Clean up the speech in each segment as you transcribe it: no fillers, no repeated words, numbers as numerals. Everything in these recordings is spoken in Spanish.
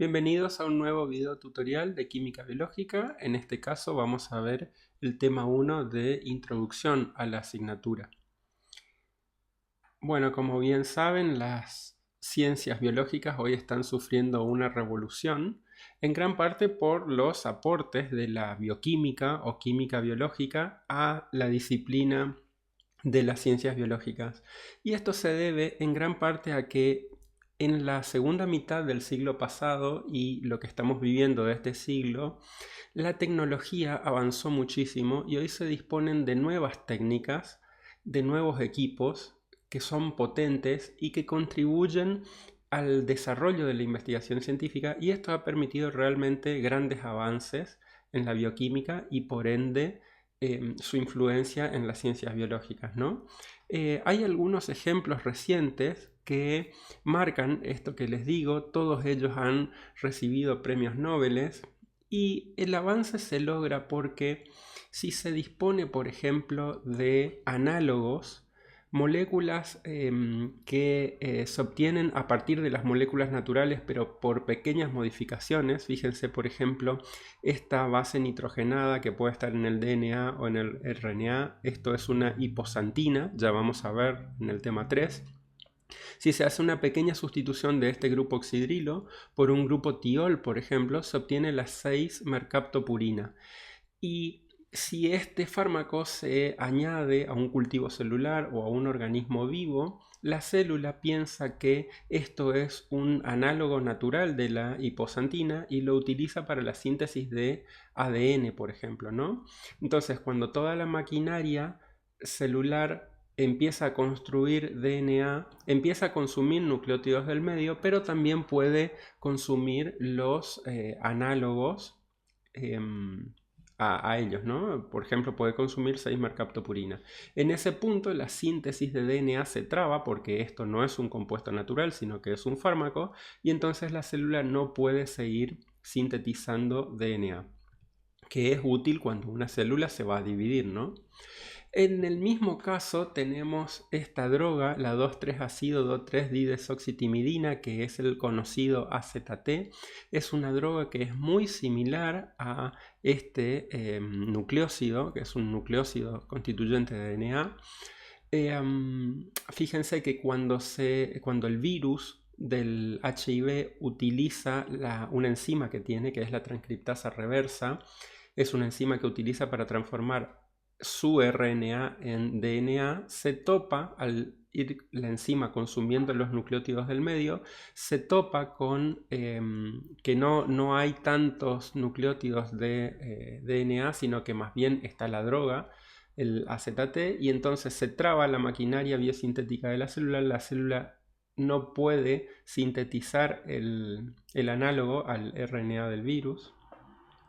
Bienvenidos a un nuevo video tutorial de química biológica. En este caso vamos a ver el tema 1 de introducción a la asignatura. Bueno, como bien saben, las ciencias biológicas hoy están sufriendo una revolución, en gran parte por los aportes de la bioquímica o química biológica a la disciplina de las ciencias biológicas. Y esto se debe en gran parte a que en la segunda mitad del siglo pasado y lo que estamos viviendo de este siglo, la tecnología avanzó muchísimo y hoy se disponen de nuevas técnicas, de nuevos equipos que son potentes y que contribuyen al desarrollo de la investigación científica, y esto ha permitido realmente grandes avances en la bioquímica y por ende su influencia en las ciencias biológicas, ¿no? Hay algunos ejemplos recientes que marcan esto que les digo. Todos ellos han recibido premios Nobel y el avance se logra porque si se dispone, por ejemplo, de análogos, moléculas que se obtienen a partir de las moléculas naturales pero por pequeñas modificaciones. Fíjense, por ejemplo, esta base nitrogenada que puede estar en el DNA o en el RNA. Esto es una hiposantina, ya vamos a ver en el tema 3. Si se hace una pequeña sustitución de este grupo oxidrilo por un grupo tiol, por ejemplo, se obtiene la 6-mercaptopurina. Y si este fármaco se añade a un cultivo celular o a un organismo vivo, la célula piensa que esto es un análogo natural de la hiposantina y lo utiliza para la síntesis de ADN, por ejemplo, ¿no? Entonces, cuando toda la maquinaria celular empieza a construir DNA, empieza a consumir nucleótidos del medio, pero también puede consumir los análogos a ellos, ¿no? Por ejemplo, puede consumir 6-mercaptopurina. En ese punto la síntesis de DNA se traba porque esto no es un compuesto natural, sino que es un fármaco, y entonces la célula no puede seguir sintetizando DNA, que es útil cuando una célula se va a dividir, ¿no? En el mismo caso tenemos esta droga, la 2,3-ácido 2,3-didesoxitimidina, que es el conocido AZT. Es una droga que es muy similar a este nucleósido, que es un nucleósido constituyente de DNA. Fíjense que cuando el virus del HIV utiliza una enzima que tiene, que es la transcriptasa reversa, es una enzima que utiliza para transformar su RNA en DNA, se topa, al ir la enzima consumiendo los nucleótidos del medio, se topa con que no hay tantos nucleótidos de DNA, sino que más bien está la droga, el AZT, y entonces se traba la maquinaria biosintética de la célula no puede sintetizar el análogo al RNA del virus,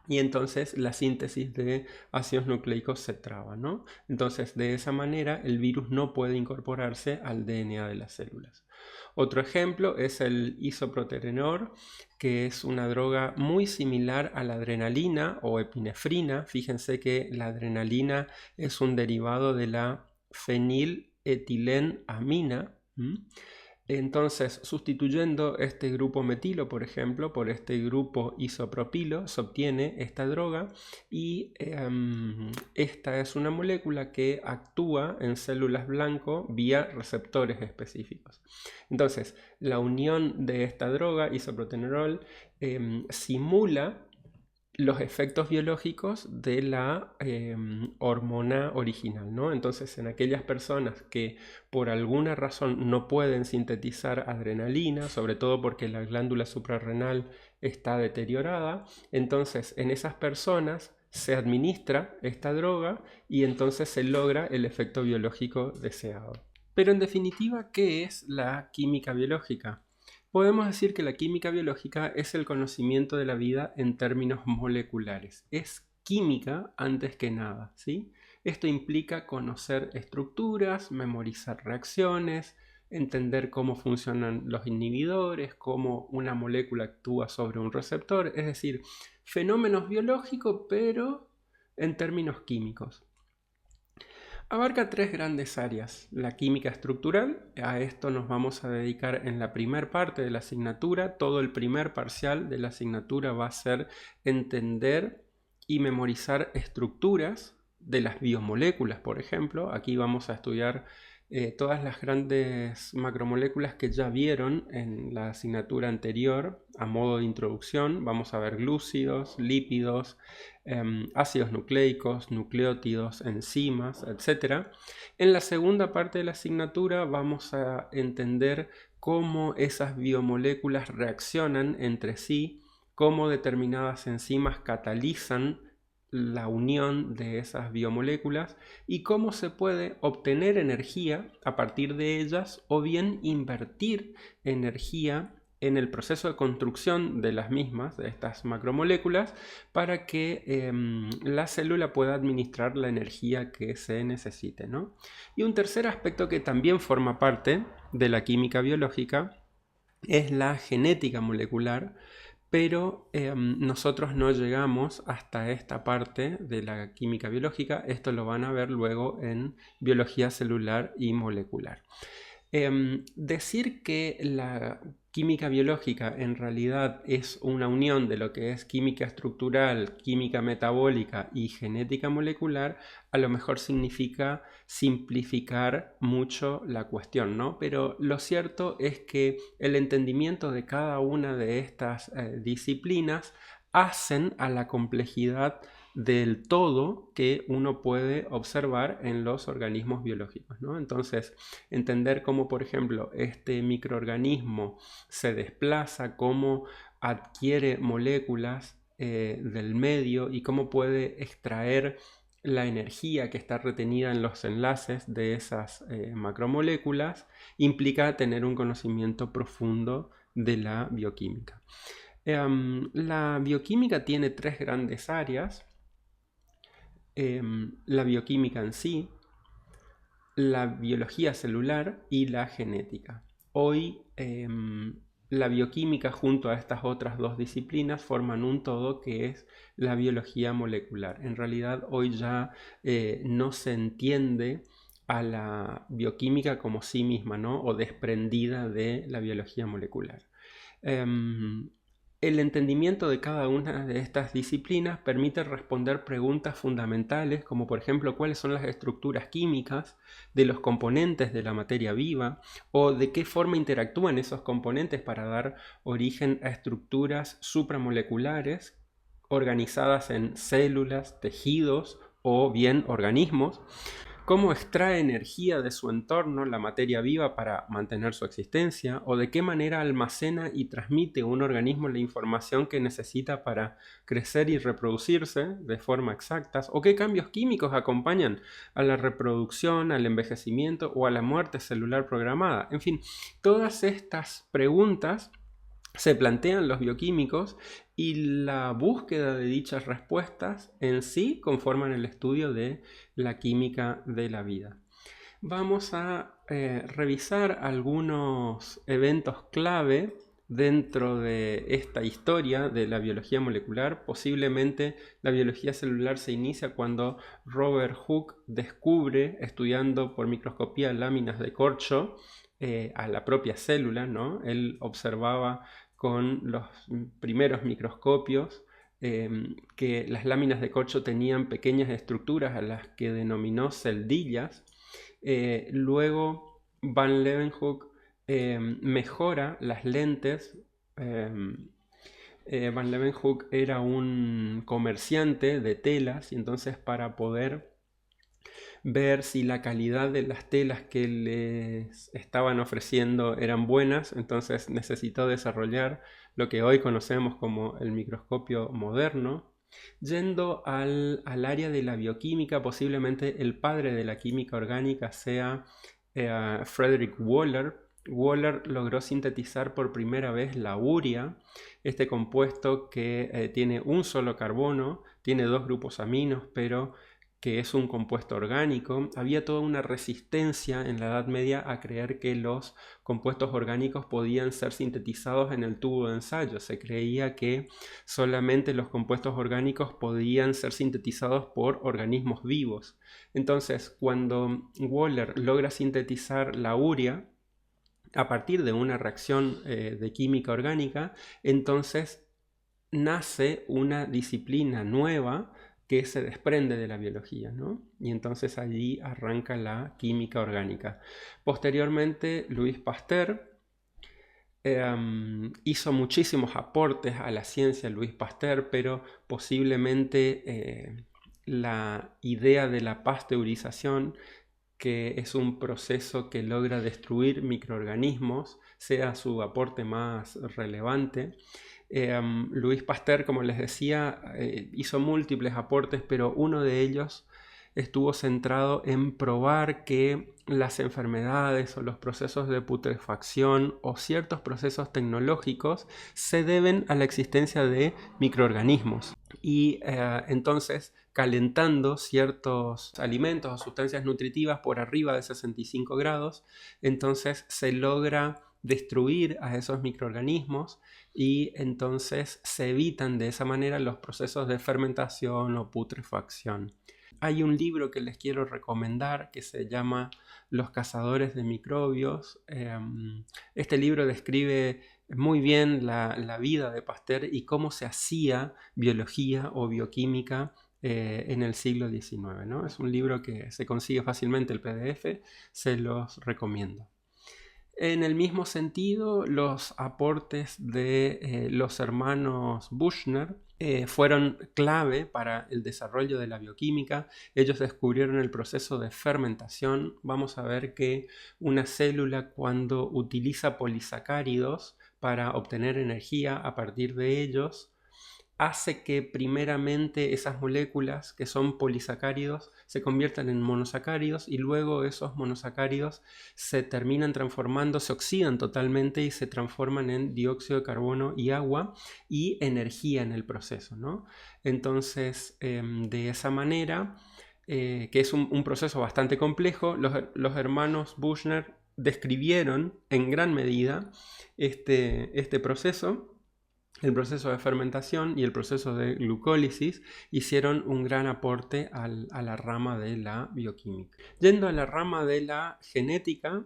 y entonces la síntesis de ácidos nucleicos se traba, ¿no? Entonces, de esa manera el virus no puede incorporarse al DNA de las células. Otro ejemplo es el isoproterenol, que es una droga muy similar a la adrenalina o epinefrina. Fíjense que la adrenalina es un derivado de la feniletilenamina. Entonces, sustituyendo este grupo metilo, por ejemplo, por este grupo isopropilo, se obtiene esta droga, y esta es una molécula que actúa en células blanco vía receptores específicos. Entonces, la unión de esta droga, isoproterenol, simula los efectos biológicos de la hormona original, ¿no? Entonces, en aquellas personas que por alguna razón no pueden sintetizar adrenalina, sobre todo porque la glándula suprarrenal está deteriorada, entonces en esas personas se administra esta droga y entonces se logra el efecto biológico deseado. Pero en definitiva, ¿qué es la química biológica? Podemos decir que la química biológica es el conocimiento de la vida en términos moleculares. Es química antes que nada, ¿sí? Esto implica conocer estructuras, memorizar reacciones, entender cómo funcionan los inhibidores, cómo una molécula actúa sobre un receptor, es decir, fenómenos biológicos pero en términos químicos. Abarca tres grandes áreas. La química estructural, a esto nos vamos a dedicar en la primer parte de la asignatura. Todo el primer parcial de la asignatura va a ser entender y memorizar estructuras de las biomoléculas, por ejemplo. Aquí vamos a estudiar todas las grandes macromoléculas que ya vieron en la asignatura anterior a modo de introducción. Vamos a ver glúcidos, lípidos, ácidos nucleicos, nucleótidos, enzimas, etc. En la segunda parte de la asignatura vamos a entender cómo esas biomoléculas reaccionan entre sí, cómo determinadas enzimas catalizan la unión de esas biomoléculas y cómo se puede obtener energía a partir de ellas o bien invertir energía en el proceso de construcción de las mismas, de estas macromoléculas, para que la célula pueda administrar la energía que se necesite, ¿no? Y un tercer aspecto que también forma parte de la química biológica es la genética molecular, pero nosotros no llegamos hasta esta parte de la química biológica. Esto lo van a ver luego en biología celular y molecular. Decir que la química biológica en realidad es una unión de lo que es química estructural, química metabólica y genética molecular, a lo mejor significa simplificar mucho la cuestión, ¿no? Pero lo cierto es que el entendimiento de cada una de estas disciplinas hacen a la complejidad del todo que uno puede observar en los organismos biológicos, ¿no? Entonces, entender cómo, por ejemplo, este microorganismo se desplaza, cómo adquiere moléculas del medio y cómo puede extraer la energía que está retenida en los enlaces de esas macromoléculas, implica tener un conocimiento profundo de la bioquímica. La bioquímica tiene tres grandes áreas. La bioquímica en sí, la biología celular y la genética. Hoy la bioquímica junto a estas otras dos disciplinas forman un todo que es la biología molecular. En realidad hoy ya no se entiende a la bioquímica como sí misma, ¿no? O desprendida de la biología molecular. El entendimiento de cada una de estas disciplinas permite responder preguntas fundamentales como por ejemplo cuáles son las estructuras químicas de los componentes de la materia viva o de qué forma interactúan esos componentes para dar origen a estructuras supramoleculares organizadas en células, tejidos o bien organismos. Cómo extrae energía de su entorno la materia viva para mantener su existencia, o de qué manera almacena y transmite un organismo la información que necesita para crecer y reproducirse de forma exacta, o qué cambios químicos acompañan a la reproducción, al envejecimiento o a la muerte celular programada. En fin, todas estas preguntas se plantean los bioquímicos y la búsqueda de dichas respuestas en sí conforman el estudio de la química de la vida. Vamos a revisar algunos eventos clave dentro de esta historia de la biología molecular. Posiblemente la biología celular se inicia cuando Robert Hooke descubre, estudiando por microscopía láminas de corcho, a la propia célula, ¿no? Él observaba con los primeros microscopios que las láminas de corcho tenían pequeñas estructuras a las que denominó celdillas. Luego Van Leeuwenhoek mejora las lentes. Van Leeuwenhoek era un comerciante de telas y entonces para poder ver si la calidad de las telas que les estaban ofreciendo eran buenas, entonces necesitó desarrollar lo que hoy conocemos como el microscopio moderno. Yendo al área de la bioquímica, posiblemente el padre de la química orgánica sea Frederick Waller. Waller logró sintetizar por primera vez la urea, este compuesto que tiene un solo carbono, tiene dos grupos aminos, pero que es un compuesto orgánico, había toda una resistencia en la Edad Media a creer que los compuestos orgánicos podían ser sintetizados en el tubo de ensayo. Se creía que solamente los compuestos orgánicos podían ser sintetizados por organismos vivos. Entonces, cuando Waller logra sintetizar la urea a partir de una reacción de química orgánica, entonces nace una disciplina nueva que se desprende de la biología, ¿no? Y entonces allí arranca la química orgánica. Posteriormente, Louis Pasteur hizo muchísimos aportes a la ciencia, Louis Pasteur, pero posiblemente la idea de la pasteurización, que es un proceso que logra destruir microorganismos, sea su aporte más relevante. Louis Pasteur, como les decía, hizo múltiples aportes, pero uno de ellos estuvo centrado en probar que las enfermedades o los procesos de putrefacción o ciertos procesos tecnológicos se deben a la existencia de microorganismos. Y entonces, calentando ciertos alimentos o sustancias nutritivas por arriba de 65 grados, entonces se logra destruir a esos microorganismos y entonces se evitan de esa manera los procesos de fermentación o putrefacción. Hay un libro que les quiero recomendar que se llama Los cazadores de microbios. Este libro describe muy bien la vida de Pasteur y cómo se hacía biología o bioquímica en el siglo XIX, ¿no? Es un libro que se consigue fácilmente el PDF, se los recomiendo. En el mismo sentido, los aportes de los hermanos Büchner fueron clave para el desarrollo de la bioquímica. Ellos descubrieron el proceso de fermentación. Vamos a ver que una célula, cuando utiliza polisacáridos para obtener energía a partir de ellos, hace que primeramente esas moléculas que son polisacáridos se conviertan en monosacáridos y luego esos monosacáridos se terminan transformando, se oxidan totalmente y se transforman en dióxido de carbono y agua y energía en el proceso, ¿no? Entonces, de esa manera, que es un proceso bastante complejo, los hermanos Büchner describieron en gran medida este proceso. El proceso de fermentación y el proceso de glucólisis hicieron un gran aporte a la rama de la bioquímica. Yendo a la rama de la genética,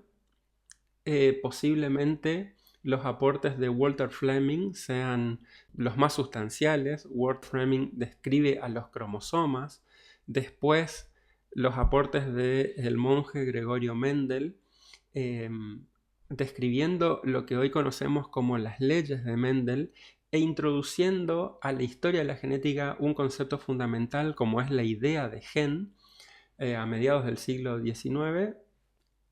posiblemente los aportes de Walter Fleming sean los más sustanciales. Walter Fleming describe a los cromosomas. Después, los aportes del monje Gregorio Mendel, describiendo lo que hoy conocemos como las leyes de Mendel e introduciendo a la historia de la genética un concepto fundamental como es la idea de gen. A mediados del siglo XIX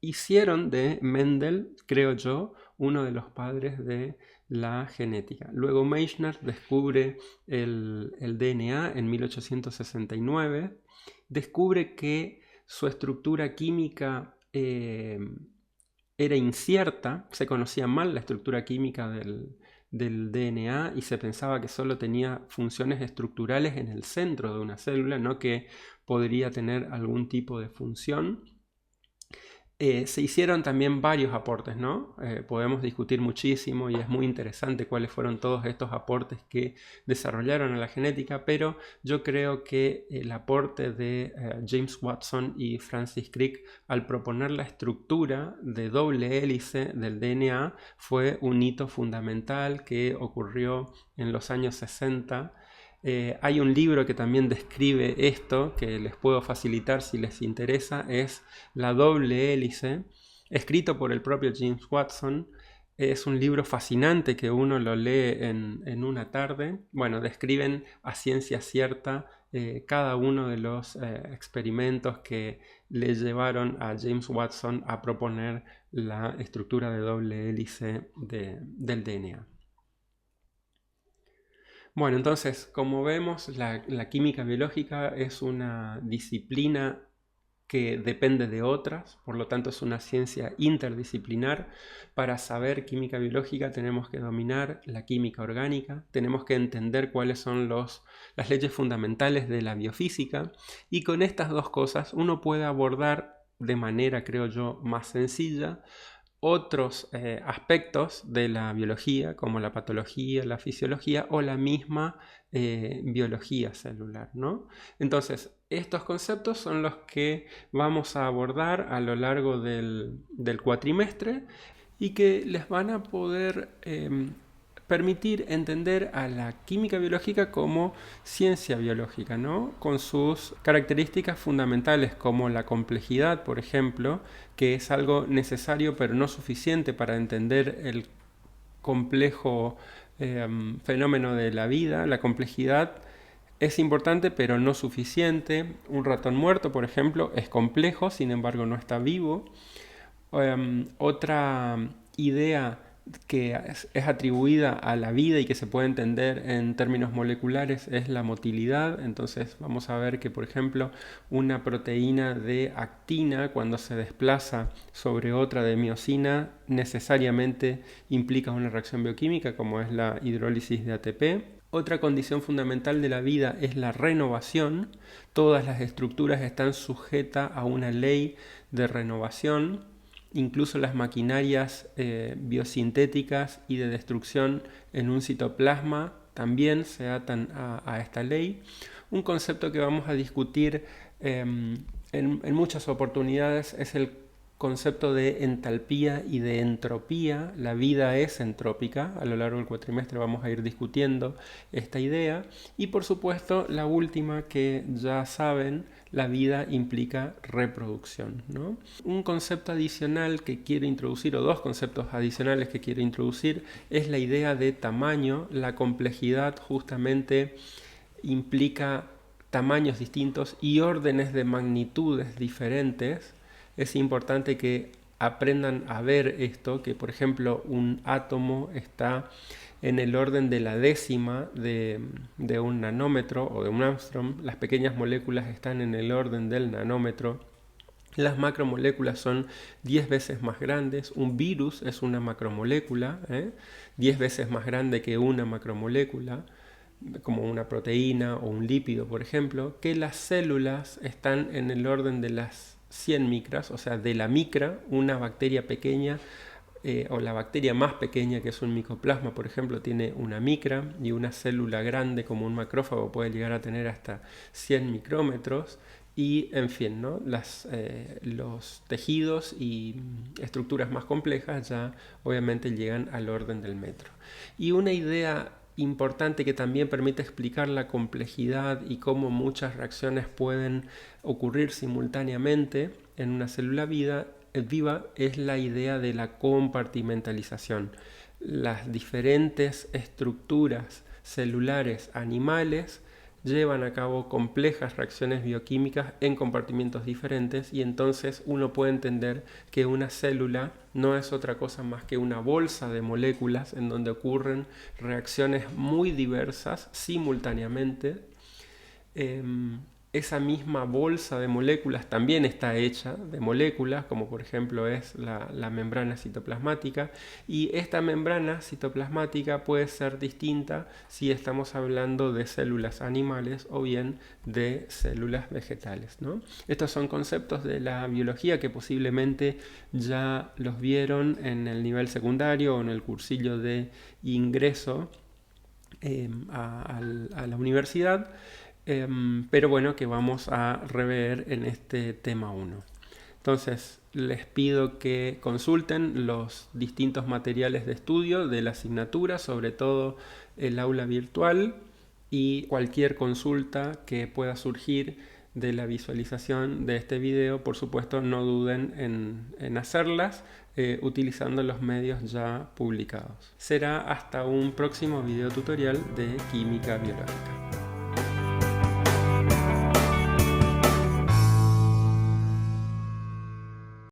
hicieron de Mendel, creo yo, uno de los padres de la genética. Luego Meissner descubre el DNA en 1869, descubre que su estructura química era incierta, se conocía mal la estructura química del DNA y se pensaba que solo tenía funciones estructurales en el centro de una célula, no que podría tener algún tipo de función. Se hicieron también varios aportes, ¿no? Podemos discutir muchísimo y es muy interesante cuáles fueron todos estos aportes que desarrollaron a la genética, pero yo creo que el aporte de James Watson y Francis Crick al proponer la estructura de doble hélice del DNA fue un hito fundamental que ocurrió en los años 60. Hay un libro que también describe esto, que les puedo facilitar si les interesa, es La doble hélice, escrito por el propio James Watson. Es un libro fascinante que uno lo lee en una tarde. Bueno, describen a ciencia cierta cada uno de los experimentos que le llevaron a James Watson a proponer la estructura de doble hélice del DNA. Bueno, entonces, como vemos, la química biológica es una disciplina que depende de otras, por lo tanto es una ciencia interdisciplinar. Para saber química biológica tenemos que dominar la química orgánica, tenemos que entender cuáles son las leyes fundamentales de la biofísica, y con estas dos cosas uno puede abordar de manera, creo yo, más sencilla otros aspectos de la biología, como la patología, la fisiología o la misma biología celular, ¿no? Entonces, estos conceptos son los que vamos a abordar a lo largo del cuatrimestre y que les van a poder permitir entender a la química biológica como ciencia biológica, ¿no? Con sus características fundamentales como la complejidad, por ejemplo, que es algo necesario pero no suficiente para entender el complejo fenómeno de la vida. La complejidad es importante pero no suficiente. Un ratón muerto, por ejemplo, es complejo, sin embargo no está vivo. Otra idea que es atribuida a la vida y que se puede entender en términos moleculares es la motilidad. Entonces vamos a ver que, por ejemplo, una proteína de actina, cuando se desplaza sobre otra de miosina, necesariamente implica una reacción bioquímica como es la hidrólisis de ATP. Otra condición fundamental de la vida es la renovación. Todas las estructuras están sujetas a una ley de renovación. Incluso las maquinarias biosintéticas y de destrucción en un citoplasma también se atan a esta ley. Un concepto que vamos a discutir en muchas oportunidades es el concepto de entalpía y de entropía. La vida es entrópica. A lo largo del cuatrimestre vamos a ir discutiendo esta idea. Y por supuesto, la última que ya saben, la vida implica reproducción, ¿no? Un concepto adicional que quiero introducir, o dos conceptos adicionales que quiero introducir, es la idea de tamaño. La complejidad justamente implica tamaños distintos y órdenes de magnitudes diferentes. Es importante que aprendan a ver esto, que por ejemplo un átomo está en el orden de la décima de un nanómetro o de un ángstrom. Las pequeñas moléculas están en el orden del nanómetro. Las macromoléculas son 10 veces más grandes. Un virus es una macromolécula, 10 veces más grande que una macromolécula, como una proteína o un lípido, por ejemplo. Que las células están en el orden de las 100 micras, o sea, de la micra, una bacteria pequeña o la bacteria más pequeña, que es un micoplasma, por ejemplo, tiene una micra, y una célula grande como un macrófago puede llegar a tener hasta 100 micrómetros. Y en fin, ¿no? Los tejidos y estructuras más complejas ya obviamente llegan al orden del metro. Y una idea importante que también permite explicar la complejidad y cómo muchas reacciones pueden ocurrir simultáneamente en una célula viva es la idea de la compartimentalización. Las diferentes estructuras celulares animales llevan a cabo complejas reacciones bioquímicas en compartimentos diferentes, y entonces uno puede entender que una célula no es otra cosa más que una bolsa de moléculas en donde ocurren reacciones muy diversas simultáneamente. Esa misma bolsa de moléculas también está hecha de moléculas, como por ejemplo es la membrana citoplasmática, y esta membrana citoplasmática puede ser distinta si estamos hablando de células animales o bien de células vegetales, ¿no? Estos son conceptos de la biología que posiblemente ya los vieron en el nivel secundario o en el cursillo de ingreso a la universidad. Pero bueno, que vamos a rever en este tema 1. Entonces, les pido que consulten los distintos materiales de estudio de la asignatura, sobre todo el aula virtual, y cualquier consulta que pueda surgir de la visualización de este video, por supuesto, no duden en hacerlas utilizando los medios ya publicados. Será hasta un próximo video tutorial de química biológica.